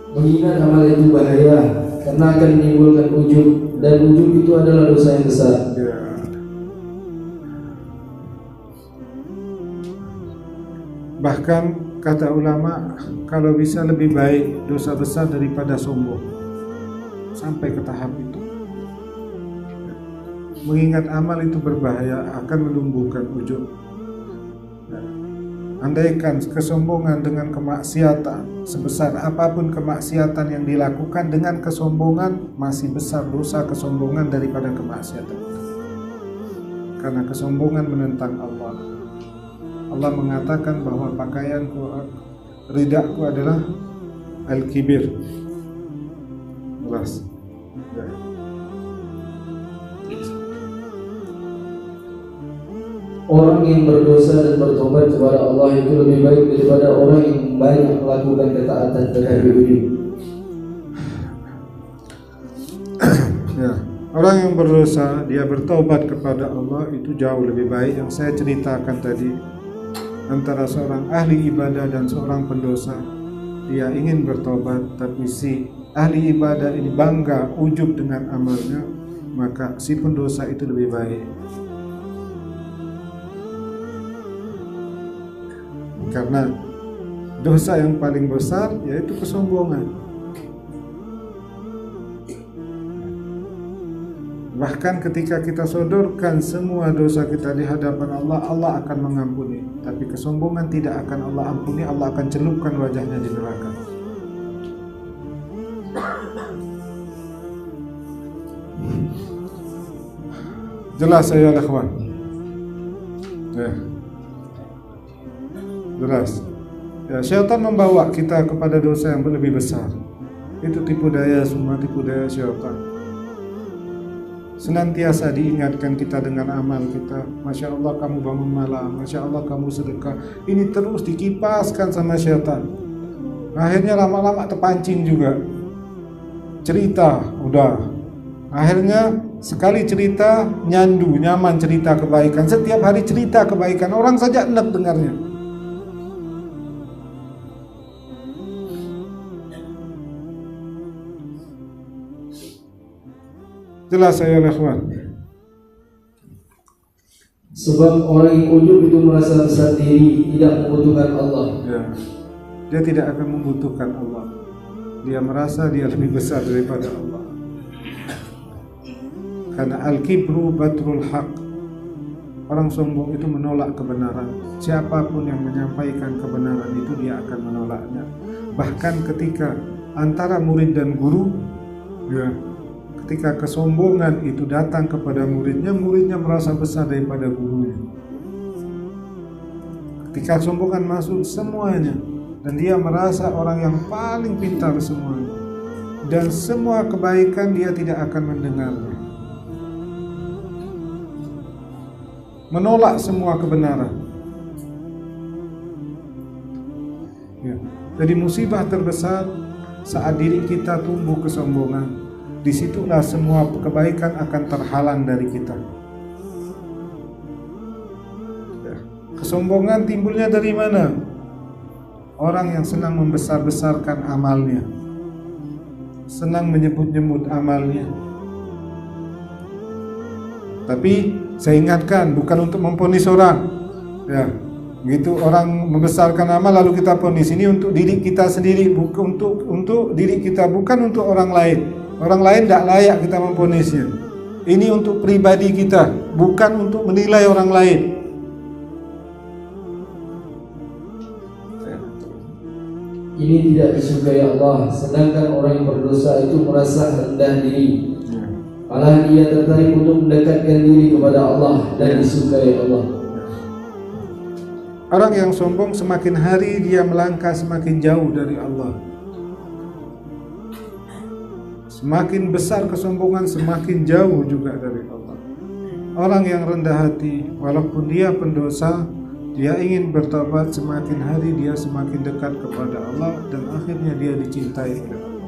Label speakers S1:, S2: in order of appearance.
S1: Mengingat amal itu bahaya karena akan menimbulkan ujub, dan ujub itu adalah dosa yang besar.
S2: Ya. Bahkan kata ulama, kalau bisa lebih baik dosa besar daripada sombong. Sampai ke tahap itu. Mengingat amal itu berbahaya, akan menumbuhkan ujub. Andaikan kesombongan dengan kemaksiatan, sebesar apapun kemaksiatan yang dilakukan dengan kesombongan, masih besar dosa kesombongan daripada kemaksiatan. Karena kesombongan menentang Allah. Allah mengatakan bahwa pakaianku, ridhaku adalah al-kibir. Jelas.
S1: Orang yang berdosa dan bertobat kepada Allah itu lebih baik daripada orang yang banyak melakukan ketaatan terhadap ujub.
S2: Ya, orang yang berdosa dia bertobat kepada Allah itu jauh lebih baik. Yang saya ceritakan tadi, antara seorang ahli ibadah dan seorang pendosa, dia ingin bertobat tapi si ahli ibadah ini bangga ujub dengan amalnya, maka si pendosa itu lebih baik. Karena dosa yang paling besar yaitu kesombongan. Bahkan ketika kita sodorkan semua dosa kita di hadapan Allah, Allah akan mengampuni. Tapi kesombongan tidak akan Allah ampuni, Allah akan celupkan wajahnya di neraka. Jelas ya ikhwan? Ya. Jelas. Ya, syaitan membawa kita kepada dosa yang lebih besar. Itu tipu daya, semua tipu daya syaitan. Senantiasa diingatkan kita dengan amal kita. Masya Allah kamu bangun malam, Masya Allah kamu sedekah. Ini terus dikipaskan sama syaitan. Akhirnya lama-lama terpancing juga. Cerita, udah. Akhirnya sekali cerita, nyandu, nyaman cerita kebaikan. Setiap hari cerita kebaikan, orang saja enak dengarnya. Jelas saya ikhwan.
S1: Sebab orang yang ujub itu merasa besar diri, tidak membutuhkan Allah.
S2: Ya. Dia tidak akan membutuhkan Allah. Dia merasa dia lebih besar daripada Allah. Karena al-kibru batrul haq. Orang sombong itu menolak kebenaran. Siapapun yang menyampaikan kebenaran itu dia akan menolaknya. Bahkan ketika antara murid dan guru, ya, ketika kesombongan itu datang kepada muridnya, muridnya merasa besar daripada gurunya. Ketika kesombongan masuk semuanya, dan dia merasa orang yang paling pintar semuanya, dan semua kebaikan dia tidak akan mendengarnya. Menolak semua kebenaran. Ya. Jadi musibah terbesar saat diri kita tumbuh kesombongan. Disitulah semua kebaikan akan terhalang dari kita. Kesombongan timbulnya dari mana? Orang yang senang membesar-besarkan amalnya, senang menyebut-nyebut amalnya. Tapi saya ingatkan, bukan untuk memponis orang. Ya, begitu orang membesarkan amal lalu kita ponis. Ini untuk diri kita sendiri, bukan untuk diri kita, bukan untuk orang lain. Orang lain tidak layak kita memponisnya. Ini untuk pribadi kita, bukan untuk menilai orang lain.
S1: Ini tidak disukai Allah, sedangkan orang yang berdosa itu merasa rendah diri. Malah dia tertarik untuk mendekatkan diri kepada Allah dan disukai Allah.
S2: Orang yang sombong semakin hari dia melangkah semakin jauh dari Allah. Semakin besar kesombongan, semakin jauh juga dari Allah. Orang yang rendah hati, walaupun dia pendosa, dia ingin bertobat, semakin hari dia semakin dekat kepada Allah, dan akhirnya dia dicintai oleh Allah.